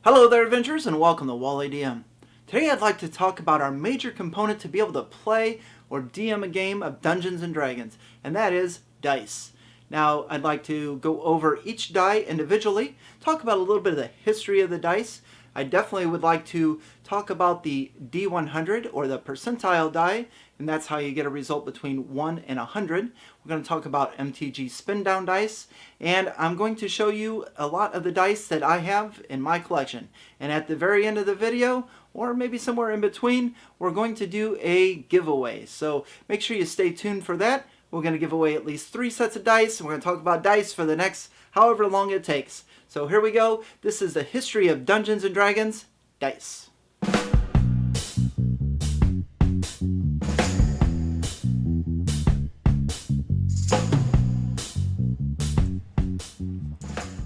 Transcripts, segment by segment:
Hello there, adventurers, and welcome to Wally DM. Today I'd like to talk about our major component to be able to play or DM a game of Dungeons & Dragons, and that is dice. Now, I'd like to go over each die individually, talk about a little bit of the history of the dice. I definitely would like to talk about the D100 or the percentile die, and that's how you get a result between 1 and 100. We're going to talk about MTG Spindown dice, and I'm going to show you a lot of the dice that I have in my collection. And at the very end of the video, or maybe somewhere in between, we're going to do a giveaway. So make sure you stay tuned for that. We're going to give away at least 3 sets of dice, and we're going to talk about dice for the next however long it takes. So here we go. This is the history of Dungeons & Dragons dice.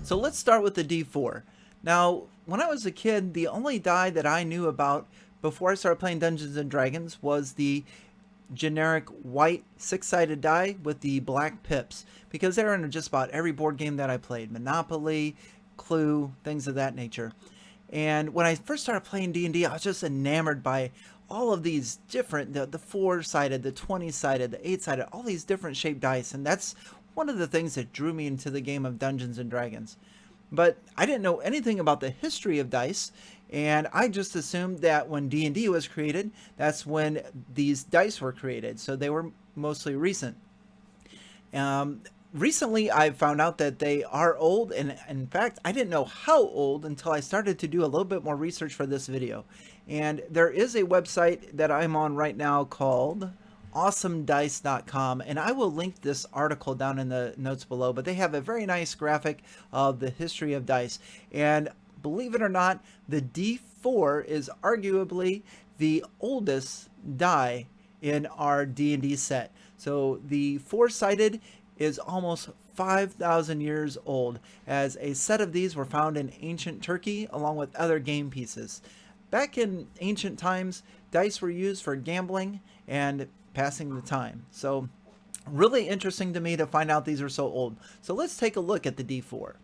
So let's start with the D4. Now, when I was a kid, the only die that I knew about before I started playing Dungeons & Dragons was the generic white 6-sided die with the black pips, because they're in just about every board game that I played. Monopoly, Clue, things of that nature. And when I first started playing D&D, I was just enamored by all of these different, the 4-sided, the 20-sided, the 8-sided, all these different shaped dice. And that's one of the things that drew me into the game of Dungeons & Dragons. But I didn't know anything about the history of dice, and I just assumed that when D&D was created, that's when these dice were created. So they were mostly recent. Recently, I found out that they are old, and in fact, I didn't know how old until I started to do a little bit more research for this video. And there is a website that I'm on right now called awesomedice.com, and I will link this article down in the notes below, but they have a very nice graphic of the history of dice. And believe it or not, the D4 is arguably the oldest die in our D&D set. So the 4-sided is almost 5,000 years old, as a set of these were found in ancient Turkey along with other game pieces. Back in ancient times, dice were used for gambling and passing the time. So really interesting to me to find out these are so old. So let's take a look at the D4.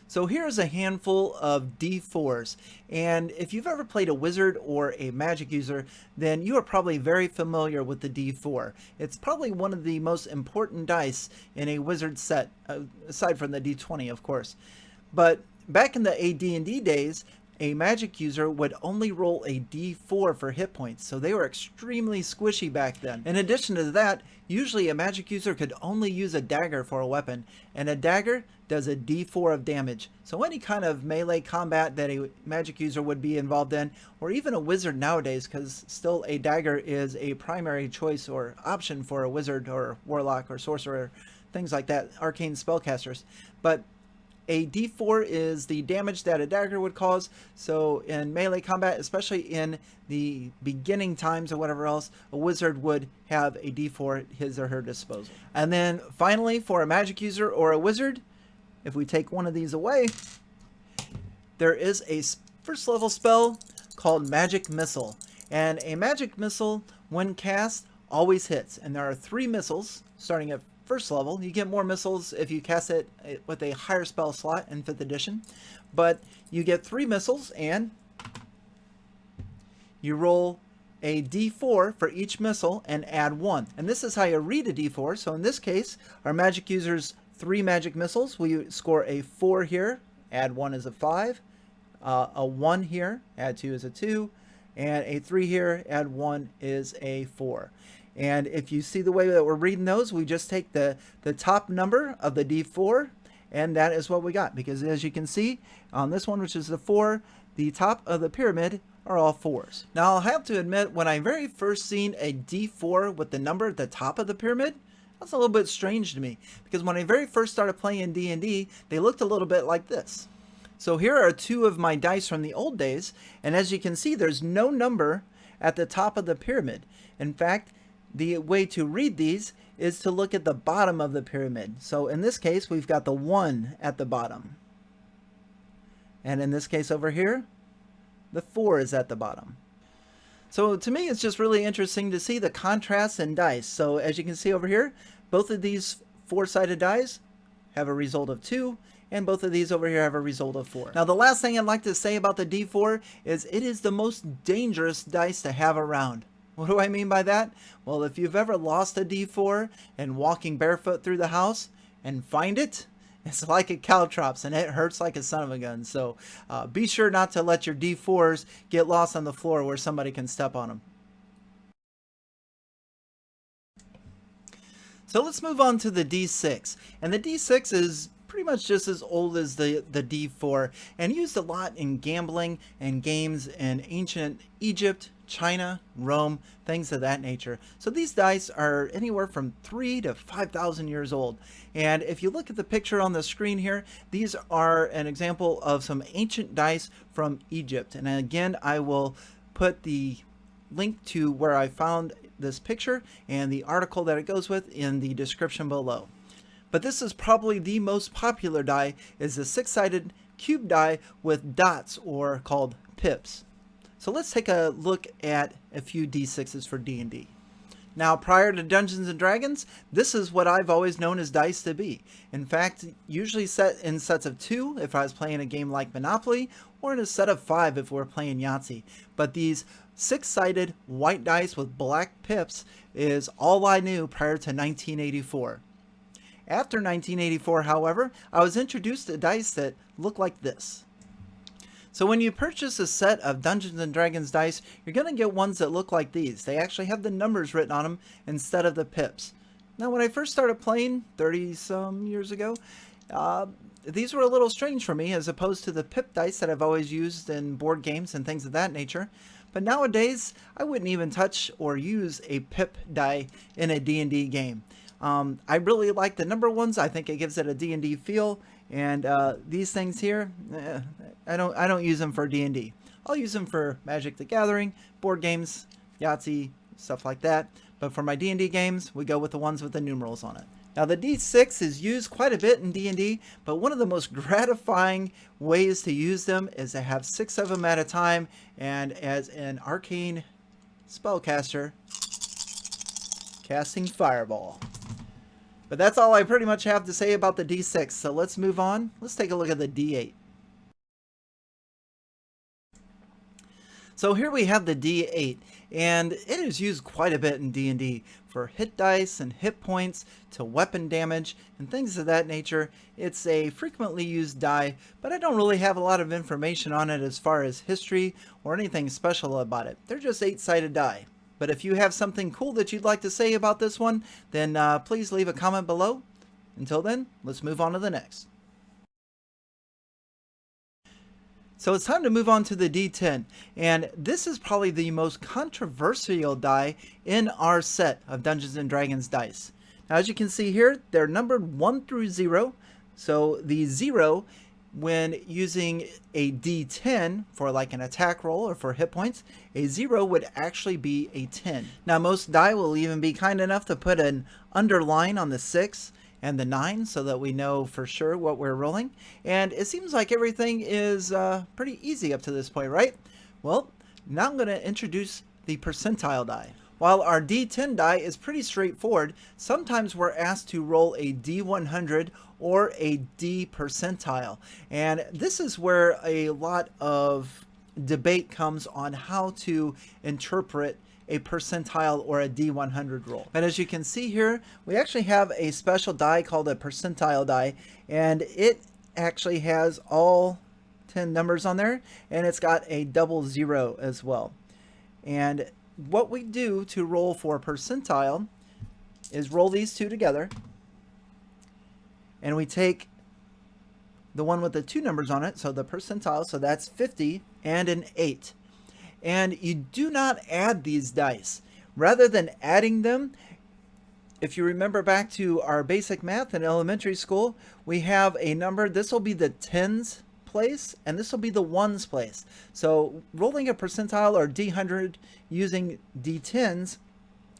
So here's a handful of D4s, and if you've ever played a wizard or a magic user, then you are probably very familiar with the D4. It's probably one of the most important dice in a wizard set, aside from the D20, of course. But back in the AD&D days, a magic user would only roll a D4 for hit points, so they were extremely squishy back then. In addition to that, usually a magic user could only use a dagger for a weapon, and a dagger does a D4 of damage. So any kind of melee combat that a magic user would be involved in, or even a wizard nowadays, because still a dagger is a primary choice or option for a wizard or warlock or sorcerer, things like that, arcane spellcasters. But a D4 is the damage that a dagger would cause. So in melee combat, especially in the beginning times or whatever else, a wizard would have a D4 at his or her disposal. And then finally, for a magic user or a wizard, if we take one of these away, there is a first level spell called Magic Missile. And a Magic Missile, when cast, always hits. And there are 3 missiles starting at first level. You get more missiles if you cast it with a higher spell slot in 5th edition. But you get 3 missiles, and you roll a D4 for each missile and add 1. And this is how you read a D4. So in this case, our magic user's 3 magic missiles, we score a 4 here, add 1 is a 5, a 1 here, add 2 is a 2, and a 3 here, add 1 is a 4. And if you see the way that we're reading those, we just take the top number of the D4, and that is what we got. Because as you can see, on this one, which is the 4, the top of the pyramid are all 4s. Now, I'll have to admit, when I very first seen a D4 with the number at the top of the pyramid, that's a little bit strange to me. Because when I very first started playing D&D, they looked a little bit like this. So here are 2 of my dice from the old days, and as you can see, there's no number at the top of the pyramid. In fact, the way to read these is to look at the bottom of the pyramid. So in this case, we've got the 1 at the bottom. And in this case over here, the 4 is at the bottom. So to me, it's just really interesting to see the contrasts in dice. So as you can see over here, both of these 4-sided dice have a result of 2, and both of these over here have a result of 4. Now the last thing I'd like to say about the D4 is it is the most dangerous dice to have around. What do I mean by that? Well, if you've ever lost a D4 and walking barefoot through the house and find it, it's like a caltrops and it hurts like a son of a gun. So be sure not to let your D4s get lost on the floor where somebody can step on them. So let's move on to the D6. And the D6 is pretty much just as old as the D4 and used a lot in gambling and games in ancient Egypt, China, Rome, things of that nature. So these dice are anywhere from 3,000 to 5,000 years old. And if you look at the picture on the screen here, these are an example of some ancient dice from Egypt. And again, I will put the link to where I found this picture and the article that it goes with in the description below. But this is probably the most popular die, is the 6-sided cube die with dots, or called pips. So let's take a look at a few D6s for D&D. Now, prior to Dungeons & Dragons, this is what I've always known as dice to be. In fact, usually set in sets of 2 if I was playing a game like Monopoly, or in a set of 5 if we're playing Yahtzee. But these 6-sided white dice with black pips is all I knew prior to 1984. After 1984, however, I was introduced to dice that look like this. So when you purchase a set of Dungeons & Dragons dice, you're going to get ones that look like these. They actually have the numbers written on them instead of the pips. Now when I first started playing 30-some years ago, these were a little strange for me as opposed to the pip dice that I've always used in board games and things of that nature. But nowadays, I wouldn't even touch or use a pip die in a D&D game. I really like the number ones. I think it gives it a D&D feel. And these things here, I don't use them for D&D. I'll use them for Magic the Gathering, board games, Yahtzee, stuff like that. But for my D&D games, we go with the ones with the numerals on it. Now the D6 is used quite a bit in D&D, but one of the most gratifying ways to use them is to have 6 of them at a time, and as an arcane spellcaster, casting Fireball. But that's all I pretty much have to say about the D6, so let's move on. Let's take a look at the D8. So here we have the D8, and it is used quite a bit in D&D for hit dice and hit points to weapon damage and things of that nature. It's a frequently used die, but I don't really have a lot of information on it as far as history or anything special about it. They're just 8-sided die. But if you have something cool that you'd like to say about this one, then please leave a comment below. Until then, let's move on to the next. So it's time to move on to the D10, and this is probably the most controversial die in our set of Dungeons & Dragons dice. Now as you can see here, they're numbered 1 through 0, so the 0, when using a D10 for like an attack roll or for hit points, a 0 would actually be a 10. Now most die will even be kind enough to put an underline on the 6 and the 9 so that we know for sure what we're rolling. And it seems like everything is pretty easy up to this point, right? Well, now I'm going to introduce the percentile die. While our D10 die is pretty straightforward, sometimes we're asked to roll a D100 or a D percentile. And this is where a lot of debate comes on how to interpret a percentile or a D100 roll. But as you can see here, we actually have a special die called a percentile die, and it actually has all 10 numbers on there, and it's got a 00 as well. And what we do to roll for percentile is roll these two together, and we take the one with the 2 numbers on it, so the percentile, so that's 50, and an 8. And you do not add these dice. Rather than adding them, if you remember back to our basic math in elementary school, we have a number. This will be the tens place, and this will be the ones place. So rolling a percentile or D100 using D10s,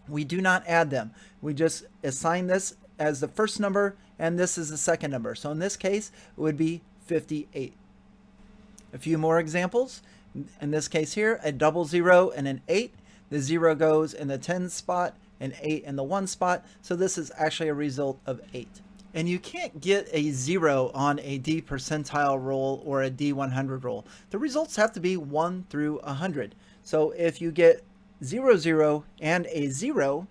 we do not add them. We just assign this as the first number, and this is the second number. So in this case, it would be 58. A few more examples. In this case here, a 00 and an 8. The 0 goes in the 10 spot, an 8 in the 1 spot. So this is actually a result of 8. And you can't get a 0 on a D percentile roll or a D100 roll. The results have to be 1 through 100. So if you get 0, 0, and a 0,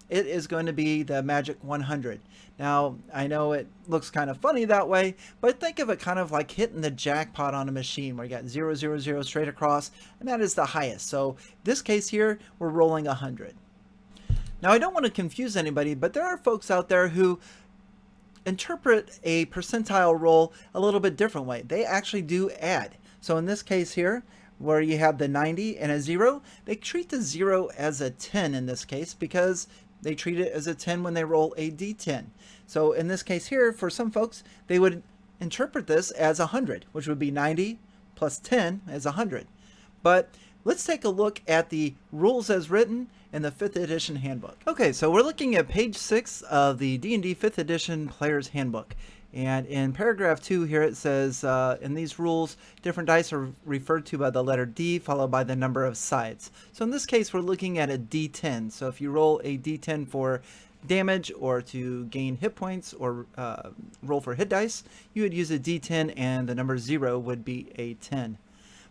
it is going to be the magic 100. Now, I know it looks kind of funny that way, but think of it kind of like hitting the jackpot on a machine where you got 0, 0, 0 straight across, and that is the highest. So this case here, we're rolling 100. Now, I don't want to confuse anybody, but there are folks out there who interpret a percentile roll a little bit different way. They actually do add. So in this case here, where you have the 90 and a 0, they treat the 0 as a 10 in this case because they treat it as a 10 when they roll a d10. So in this case here, for some folks, they would interpret this as 100, which would be 90 plus 10 as 100. But let's take a look at the rules as written in the 5th edition handbook. Okay, so we're looking at page 6 of the D&D 5th edition player's handbook. And in paragraph 2 here it says, in these rules, different dice are referred to by the letter D followed by the number of sides. So in this case, we're looking at a D10. So if you roll a D10 for damage or to gain hit points or roll for hit dice, you would use a D10 and the number 0 would be a 10.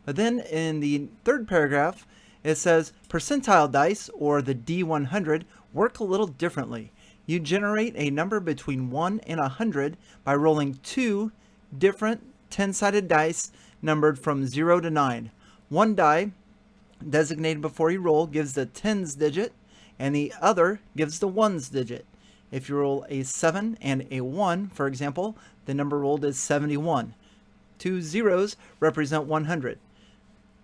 But then in the 3rd paragraph, it says percentile dice, or the D100, work a little differently. You generate a number between 1 and 100 by rolling 2 different 10-sided dice numbered from 0 to 9. One die, designated before you roll, gives the tens digit, and the other gives the ones digit. If you roll a 7 and a 1, for example, the number rolled is 71. 2 zeros represent 100.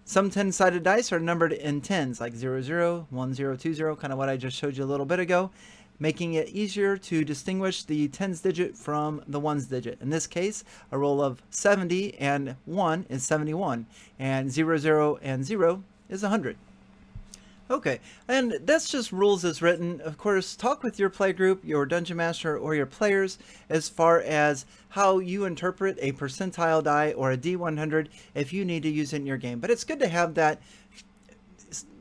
Some 10-sided dice are numbered in tens, like 0, 0, 1, 0, 2, 0, kind of what I just showed you a little bit ago, making it easier to distinguish the tens digit from the ones digit. In this case, a roll of 70 and 1 is 71, and 0, 0, and 0 is 100. Okay, and that's just rules as written. Of course, talk with your play group, your dungeon master, or your players as far as how you interpret a percentile die or a D100 if you need to use it in your game. But it's good to have that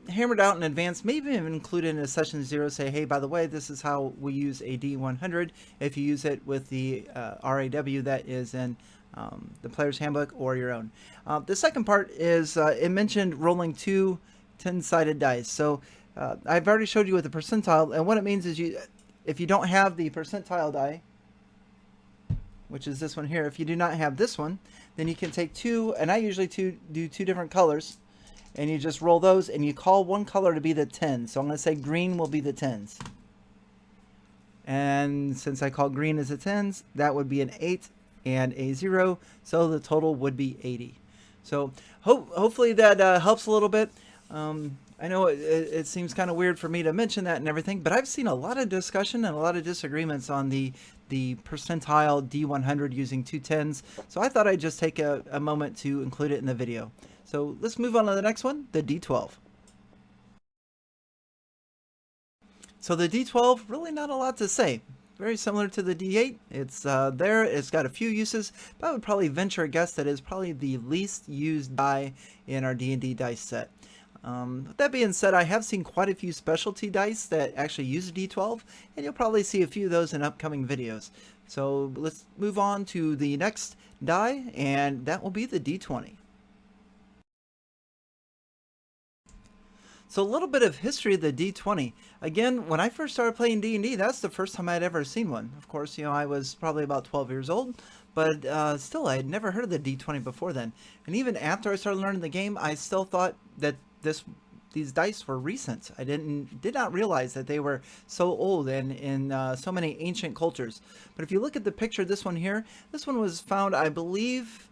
hammered out in advance, maybe even include it in a session 0. Say, hey, by the way, this is how we use a D100 if you use it with the RAW that is in the player's handbook or your own. The second part is it mentioned rolling 2 10-sided dice. So I've already showed you with the percentile, and what it means is if you don't have the percentile die, which is this one here, if you do not have this one, then you can take 2, and I usually do 2 different colors, and you just roll those, and you call one color to be the 10. So I'm going to say green will be the 10s. And since I call green as the 10s, that would be an 8 and a 0, so the total would be 80. So hopefully that helps a little bit. I know it seems kind of weird for me to mention that and everything, but I've seen a lot of discussion and a lot of disagreements on the percentile D100 using 2 10s, so I thought I'd just take a moment to include it in the video. So let's move on to the next one, the D12. So the D12, really not a lot to say. Very similar to the D8. It's there, it's got a few uses, but I would probably venture a guess that it's probably the least used die in our D&D dice set. With that being said, I have seen quite a few specialty dice that actually use a D12, and you'll probably see a few of those in upcoming videos. So let's move on to the next die, and that will be the D20. So a little bit of history of the D20. Again, when I first started playing D&D, that's the first time I'd ever seen one. Of course, you know, I was probably about 12 years old, but still, I had never heard of the D20 before then. And even after I started learning the game, I still thought that these dice were recent. I did not realize that they were so old and in so many ancient cultures. But if you look at the picture, this one here, this one was found, I believe,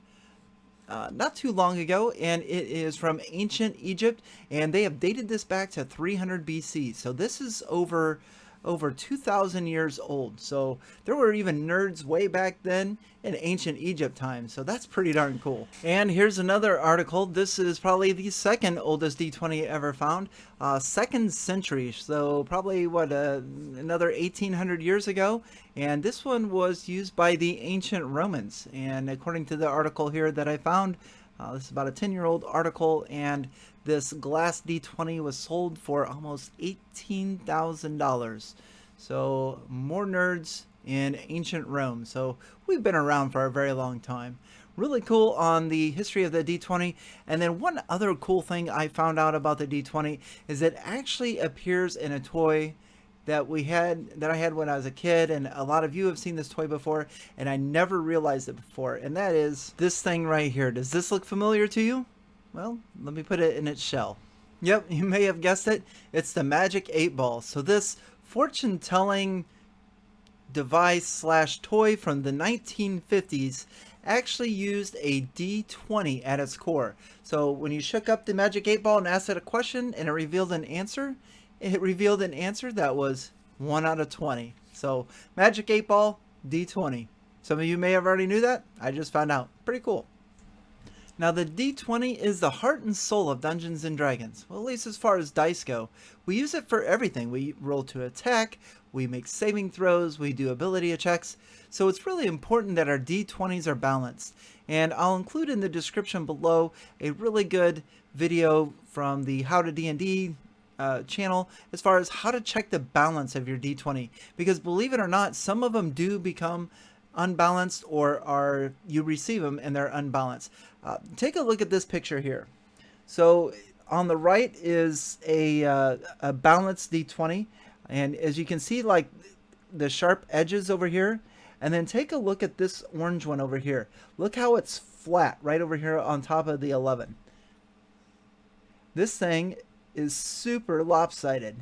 not too long ago, and it is from ancient Egypt, and they have dated this back to 300 BC. So this is over 2,000 years old. So there were even nerds way back then in ancient Egypt times. So that's pretty darn cool. And here's another article. This is probably the second oldest D20 ever found, 2nd century. So probably what, another 1,800 years ago. And this one was used by the ancient Romans. And according to the article here that I found, this is about a 10-year-old article, and this glass D20 was sold for almost $18,000. So more nerds in ancient Rome. So we've been around for a very long time. Really cool on the history of the D20. And then one other cool thing I found out about the D20 is it actually appears in a toy that I had when I was a kid, and a lot of you have seen this toy before, and I never realized it before, and that is this thing right here. Does this look familiar to you? Well, let me put it in its shell. Yep, you may have guessed it. It's the Magic 8 Ball. So this fortune-telling device slash toy from the 1950s actually used a D20 at its core. So when you shook up the Magic 8 Ball and asked it a question and it revealed an answer, that was 1 out of 20. So Magic 8 Ball, D20. Some of you may have already knew that. I just found out. Pretty cool. Now the D20 is the heart and soul of Dungeons and Dragons. Well, at least as far as dice go. We use it for everything. We roll to attack, we make saving throws, we do ability checks. So it's really important that our D20s are balanced. And I'll include in the description below a really good video from the How to D&D channel as far as how to check the balance of your D20. Because believe it or not, some of them do become unbalanced, or you receive them and they're unbalanced. Take a look at this picture here. So on the right is a balanced D20, and as you can see, like the sharp edges over here, and then take a look at this orange one over here. Look how it's flat right over here on top of the 11. This thing is super lopsided.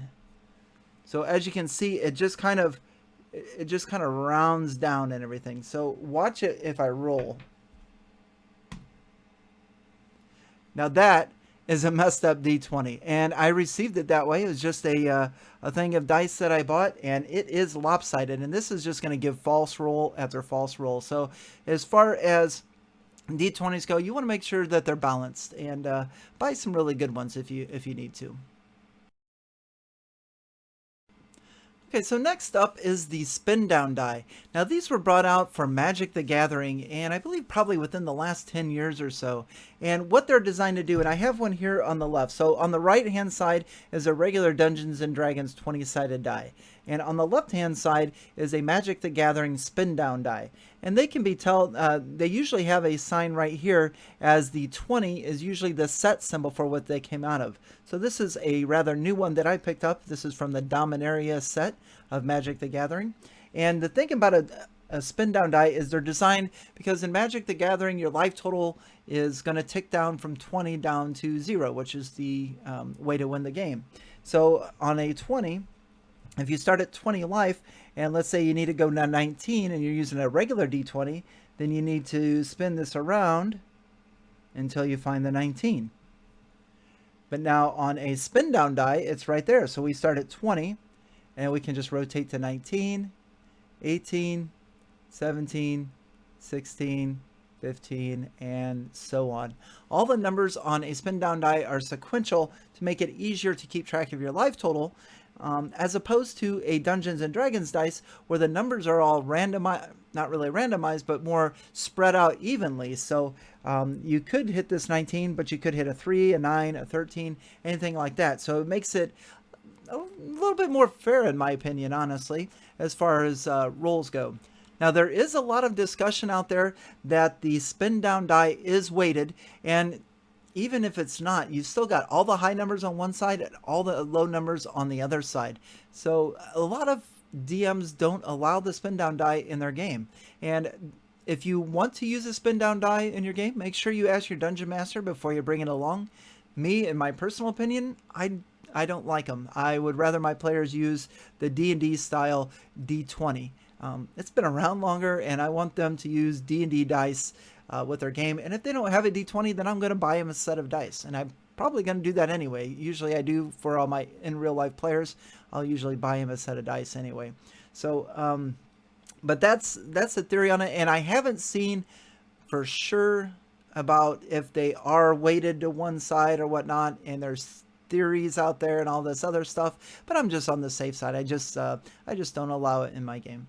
So as you can see, it just kind of rounds down and everything. So watch it if I roll. Now that is a messed up D20, and I received it that way. It was just a thing of dice that I bought, and it is lopsided, and this is just going to give false roll after false roll. So as far as D20s go, you want to make sure that they're balanced, and buy some really good ones if you need to. Okay, so next up is the Spindown die. Now these were brought out for Magic the Gathering, and I believe probably within the last 10 years or so. And what they're designed to do, and I have one here on the left. So on the right hand side is a regular Dungeons and Dragons 20-sided die. And on the left hand side is a Magic the Gathering Spindown die. And they can be they usually have a sign right here, as the 20 is usually the set symbol for what they came out of. So this is a rather new one that I picked up. This is from the Dominaria set of Magic the Gathering. And the thing about a Spindown die is they're designed because in Magic the Gathering, your life total is going to tick down from 20 down to 0, which is the way to win the game. So on a 20, if you start at 20 life, and let's say you need to go to 19 and you're using a regular D20, then you need to spin this around until you find the 19. But now on a Spindown die, it's right there. So we start at 20, and we can just rotate to 19, 18, 17, 16, 15, and so on. All the numbers on a Spindown die are sequential to make it easier to keep track of your life total, as opposed to a Dungeons and Dragons dice where the numbers are all randomized, not really randomized, but more spread out evenly. So you could hit this 19, but you could hit a 3, a 9, a 13, anything like that. So it makes it a little bit more fair, in my opinion, honestly, as far as rolls go. Now, there is a lot of discussion out there that the Spindown die is weighted, and even if it's not, you've still got all the high numbers on one side and all the low numbers on the other side. So a lot of DMs don't allow the Spindown die in their game. And if you want to use a Spindown die in your game, make sure you ask your Dungeon Master before you bring it along. Me, in my personal opinion, I don't like them. I would rather my players use the D&D style D20. It's been around longer, and I want them to use D&D dice with their game. And if they don't have a D20, then I'm going to buy them a set of dice. And I'm probably going to do that anyway. Usually I do for all my in real life players. I'll usually buy them a set of dice anyway. So, but that's the theory on it. And I haven't seen for sure about if they are weighted to one side or whatnot. And there's theories out there and all this other stuff. But I'm just on the safe side. I just don't allow it in my game.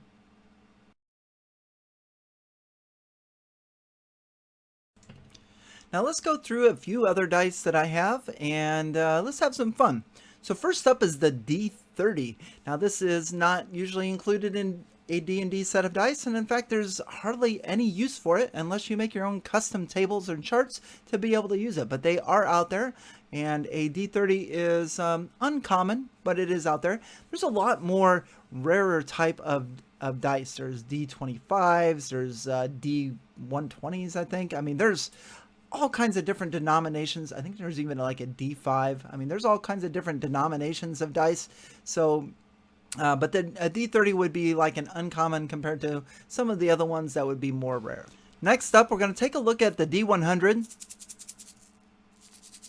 Now let's go through a few other dice that I have, and let's have some fun. So first up is the D30. Now this is not usually included in a D&D set of dice, and in fact there's hardly any use for it unless you make your own custom tables and charts to be able to use it. But they are out there, and a D30 is uncommon, but it is out there. There's a lot more rarer type of dice. There's D25s, there's D120s, I think. I mean, there's all kinds of different denominations. I think there's even like a D5. I mean, there's all kinds of different denominations of dice. So but then a D30 would be like an uncommon compared to some of the other ones that would be more rare. Next up, we're going to take a look at the D100.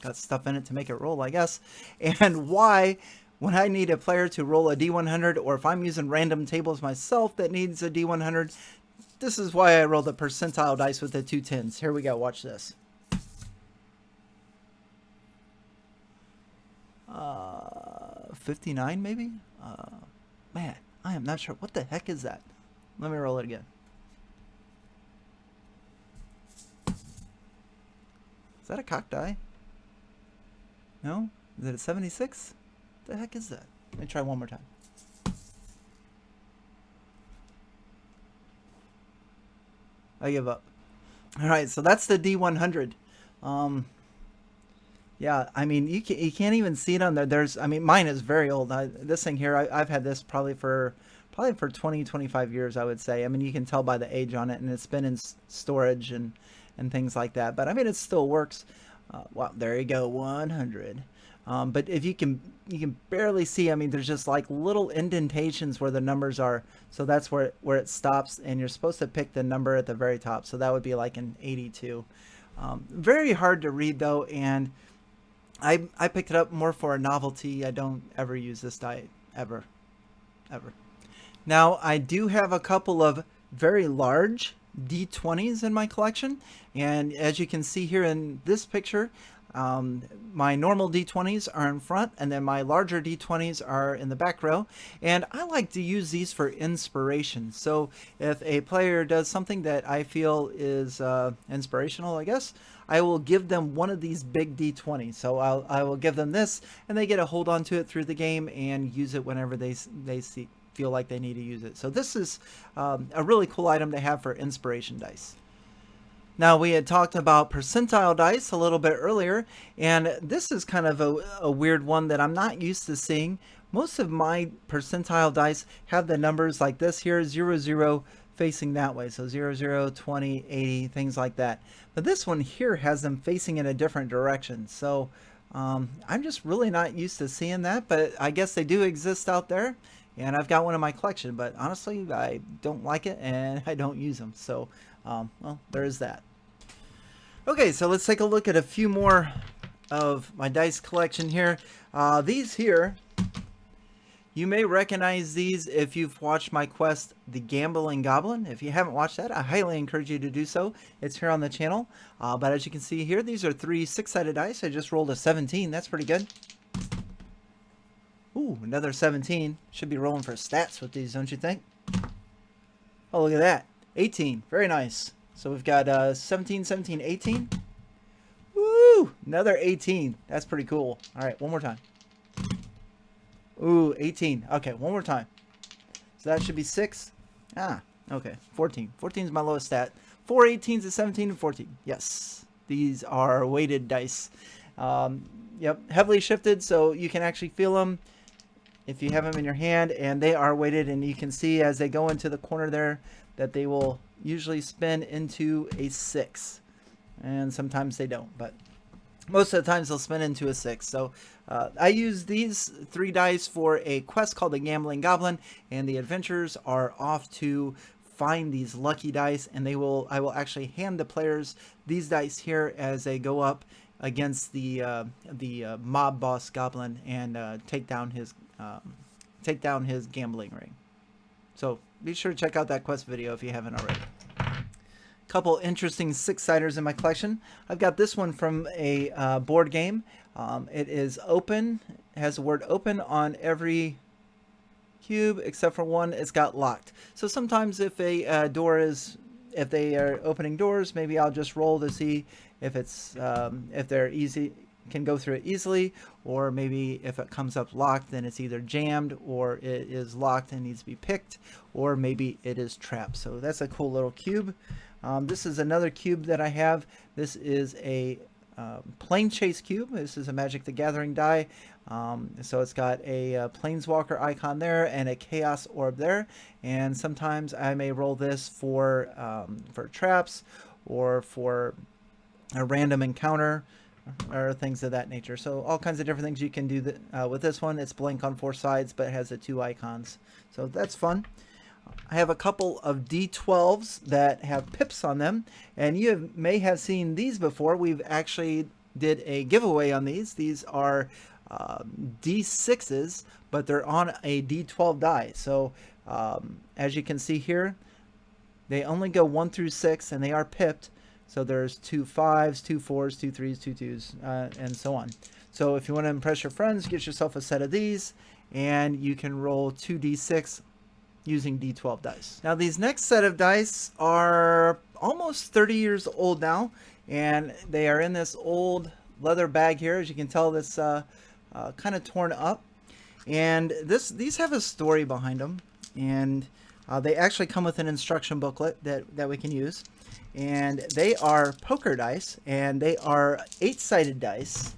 Got stuff in it to make it roll, I guess. And why, when I need a player to roll a D100, or if I'm using random tables myself that needs a D100, this is why I roll the percentile dice with the 2 10s. Here we go. Watch this. 59 maybe? Man, I am not sure. What the heck is that? Let me roll it again. Is that a cocked die? No? Is it a 76? What the heck is that? Let me try one more time. I give up. Alright, so that's the D100. Yeah, I mean, you can't even see it on there. I mean, mine is very old. This thing here, I've had this probably for 20, 25 years, I would say. I mean, you can tell by the age on it, and it's been in storage and things like that. But I mean, it still works. Wow, there you go, 100. But if you can barely see. I mean, there's just like little indentations where the numbers are. So that's where it stops, and you're supposed to pick the number at the very top. So that would be like an 82. Very hard to read though, and I picked it up more for a novelty. I don't ever use this die, ever. Now, I do have a couple of very large D20s in my collection, and as you can see here in this picture, my normal D20s are in front, and then my larger D20s are in the back row, and I like to use these for inspiration. So if a player does something that I feel is inspirational, I guess, I will give them one of these big D20s. So I will give them this, and they get a hold on to it through the game and use it whenever they feel like they need to use it. So this is a really cool item to have for inspiration dice. Now, we had talked about percentile dice a little bit earlier, and this is kind of a weird one that I'm not used to seeing. Most of my percentile dice have the numbers like this here, 0, 0, facing that way. So 0, 0, 20, 80, things like that. But this one here has them facing in a different direction. So I'm just really not used to seeing that, but I guess they do exist out there. And I've got one in my collection, but honestly, I don't like it and I don't use them. So, well, there is that. Okay, so let's take a look at a few more of my dice collection here. These here, you may recognize these if you've watched my quest, The Gambling Goblin. If you haven't watched that, I highly encourage you to do so. It's here on the channel. But as you can see here, these are 3 6-sided dice. I just rolled a 17. That's pretty good. Ooh, another 17. Should be rolling for stats with these, don't you think? Oh, look at that. 18. Very nice. So we've got 17, 17, 18. Woo! Another 18. That's pretty cool. All right, one more time. Ooh, 18. Okay, one more time. So that should be 6. Ah, okay. 14. 14 is my lowest stat. 4 18s is 17 and 14. Yes. These are weighted dice. Yep, heavily shifted, so you can actually feel them if you have them in your hand, and they are weighted, and you can see as they go into the corner there that they will usually spin into a 6, and sometimes they don't, but most of the times they'll spin into a 6. So I use these 3 dice for a quest called the Gambling Goblin, and the adventurers are off to find these lucky dice, and I will actually hand the players these dice here as they go up against the mob boss goblin and take down his gambling ring. So be sure to check out that quest video if you haven't already. Couple interesting 6-siders in my collection. I've got this one from a board game. It is open. It has the word open on every cube except for one. It's got locked. So sometimes if a if they are opening doors, maybe I'll just roll to see if it's if they're easy, can go through it easily, or maybe if it comes up locked, then it's either jammed or it is locked and needs to be picked, or maybe it is trapped. So that's a cool little cube. This is another cube that I have. This is a Planechase cube. This is a Magic the Gathering die. So it's got a Planeswalker icon there and a Chaos Orb there. And sometimes I may roll this for traps or for a random encounter or things of that nature. So all kinds of different things you can do with this one. It's blank on 4 sides, but it has the 2 icons. So that's fun. I have a couple of D12s that have pips on them, and you may have seen these before. We've actually did a giveaway on these. These are D6s, but they're on a D12 die. So as you can see here, they only go 1 through 6, and they are pipped. So there's 2 5s, 2 4s, 2 3s, 2 2s, and so on. So if you want to impress your friends, get yourself a set of these, and you can roll 2 D6 using D12 dice. Now these next set of dice are almost 30 years old now, and they are in this old leather bag here. As you can tell, this kind of torn up, and these have a story behind them, and they actually come with an instruction booklet that we can use. And they are poker dice, and they are 8-sided dice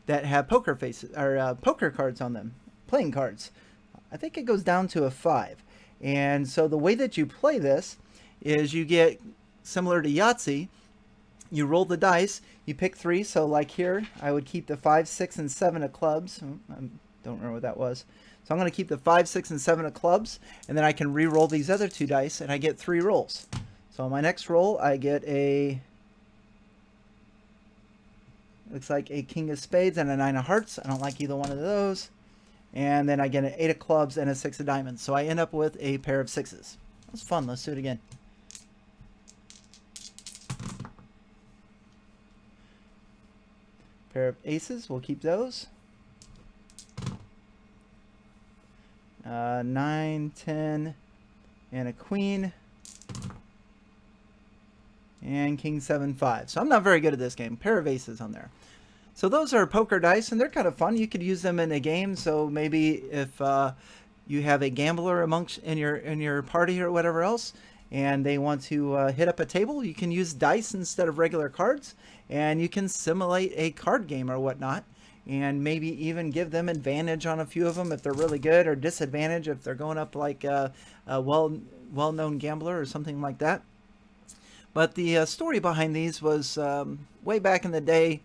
that have poker faces or poker cards on them, playing cards. I think it goes down to a 5. And so the way that you play this is you get, similar to Yahtzee, you roll the dice, you pick 3. So like here, I would keep the 5, 6, and 7 of clubs. I don't remember what that was. So I'm going to keep the 5, 6, and 7 of clubs, and then I can re-roll these other 2 dice, and I get 3 rolls. So on my next roll, I get looks like a King of Spades and a 9 of Hearts. I don't like either one of those. And then I get an 8 of Clubs and a 6 of Diamonds. So I end up with a pair of 6s. That's fun. Let's do it again. Pair of aces. We'll keep those. 9, 10, and a queen, and king, 7, 5. So I'm not very good at this game. Pair of aces on there. So those are poker dice, and they're kind of fun. You could use them in a game. So maybe if you have a gambler in your party or whatever else, and they want to hit up a table, you can use dice instead of regular cards, and you can simulate a card game or whatnot. And maybe even give them advantage on a few of them if they're really good, or disadvantage if they're going up like a well-known gambler or something like that. But the story behind these was way back in the day.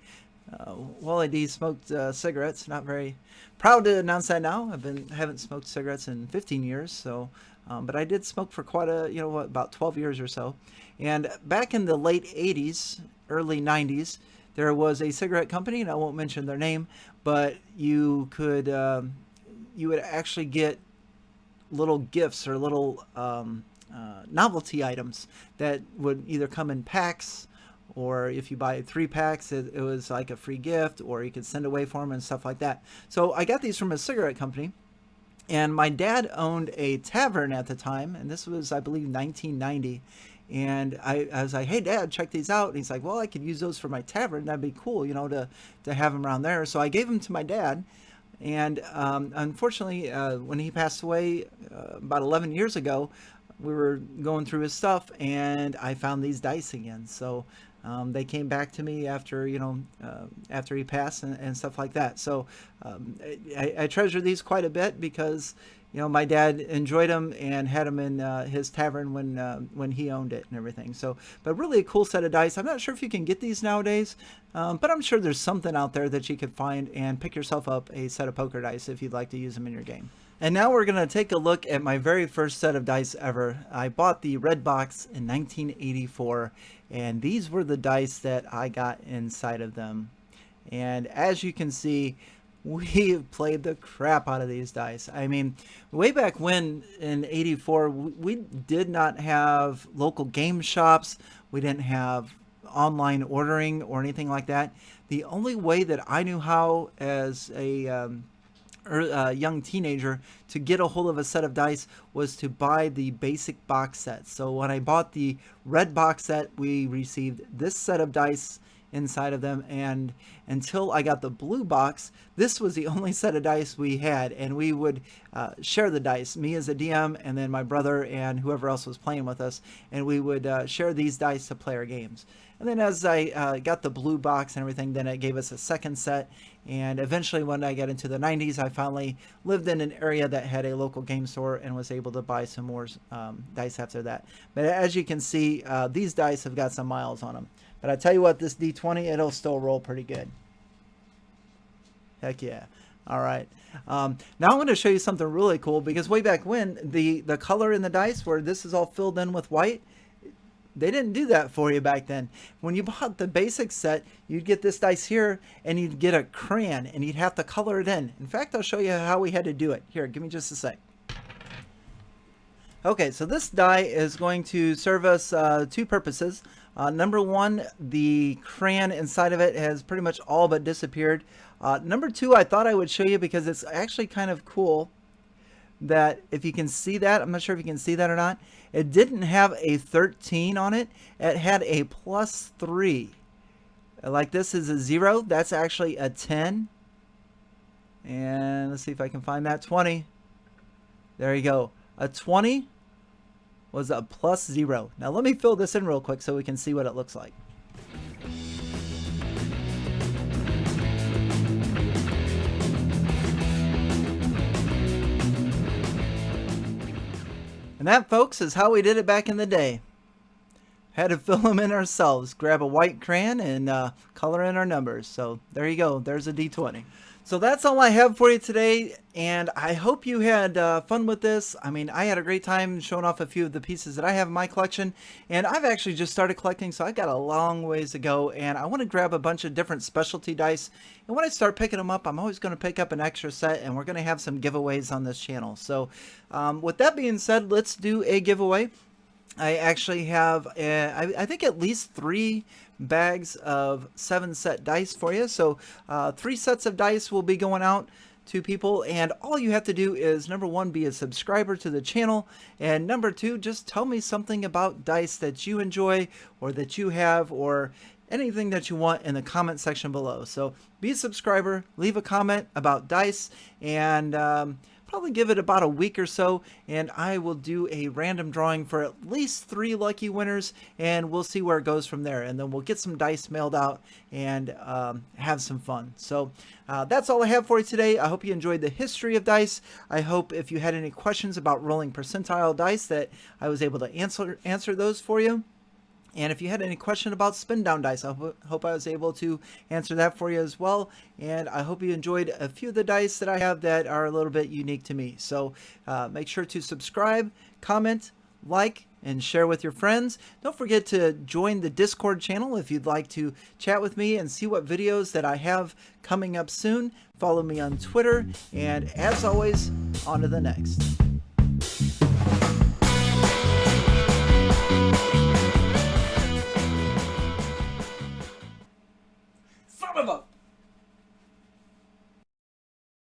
Wally D smoked cigarettes. Not very proud to announce that now. Haven't smoked cigarettes in 15 years. So, but I did smoke for quite about 12 years or so. And back in the late 80s, early 90s. There was a cigarette company, and I won't mention their name, but you would actually get little gifts or little novelty items that would either come in packs, or if you buy 3 packs, it was like a free gift, or you could send away for them and stuff like that. So I got these from a cigarette company, and my dad owned a tavern at the time, and this was, I believe, 1990. And I was like, hey, Dad, check these out. And he's like, well, I could use those for my tavern. That'd be cool, to have them around there. So I gave them to my dad. And unfortunately, when he passed away about 11 years ago, we were going through his stuff, and I found these dice again. So they came back to me after, after he passed and stuff like that. So I treasure these quite a bit because, my dad enjoyed them and had them in his tavern when he owned it and everything. So, but really a cool set of dice. I'm not sure if you can get these nowadays, but I'm sure there's something out there that you could find and pick yourself up a set of poker dice if you'd like to use them in your game. And now we're going to take a look at my very first set of dice ever. I bought the red box in 1984, and these were the dice that I got inside of them. And as you can see, we played the crap out of these dice. I mean, way back when in 84, we did not have local game shops. We didn't have online ordering or anything like that. The only way that I knew how as a young teenager to get a hold of a set of dice was to buy the basic box set. So when I bought the red box set, we received this set of dice inside of them, and until I got the blue box, this was the only set of dice we had, and we would share the dice, me as a DM and then my brother and whoever else was playing with us, and we would share these dice to play our games. And then as I got the blue box and everything, then it gave us a second set, and eventually when I got into the 90s, I finally lived in an area that had a local game store and was able to buy some more dice after that. But as you can see, these dice have got some miles on them. But I tell you what, this D20, it'll still roll pretty good. Heck yeah. All right. Now I'm going to show you something really cool, because way back when, the color in the dice where this is all filled in with white, they didn't do that for you back then. When you bought the basic set, you'd get this dice here, and you'd get a crayon, and you'd have to color it in. In fact, I'll show you how we had to do it. Here, give me just a sec. Okay, so this die is going to serve us two purposes. Number one, the crayon inside of it has pretty much all but disappeared. Number two, I thought I would show you because it's actually kind of cool that if you can see that, I'm not sure if you can see that or not, it didn't have a 13 on it. It had a +3. Like this is a 0. That's actually a 10. And let's see if I can find that 20. There you go. A 20 was a +0. Now let me fill this in real quick so we can see what it looks like. And that, folks, is how we did it back in the day. Had to fill them in ourselves. Grab a white crayon and color in our numbers. So there you go. There's a D20. So that's all I have for you today, and I hope you had fun with this. I mean, I had a great time showing off a few of the pieces that I have in my collection, and I've actually just started collecting, so I've got a long ways to go, and I want to grab a bunch of different specialty dice, and when I start picking them up, I'm always going to pick up an extra set, and we're going to have some giveaways on this channel. So with that being said, let's do a giveaway. I actually have, I think, at least 3 bags of 7-set dice for you. So 3 sets of dice will be going out to people, and all you have to do is, number 1, be a subscriber to the channel, and number 2, just tell me something about dice that you enjoy or that you have, or anything that you want in the comment section below. So be a subscriber, leave a comment about dice, and probably give it about a week or so, and I will do a random drawing for at least 3 lucky winners, and we'll see where it goes from there, and then we'll get some dice mailed out and have some fun. So that's all I have for you today. I hope you enjoyed the history of dice. I hope if you had any questions about rolling percentile dice that I was able to answer those for you. And if you had any question about Spindown dice, I hope I was able to answer that for you as well. And I hope you enjoyed a few of the dice that I have that are a little bit unique to me. So make sure to subscribe, comment, like, and share with your friends. Don't forget to join the Discord channel if you'd like to chat with me and see what videos that I have coming up soon. Follow me on Twitter. And as always, on to the next. Son of a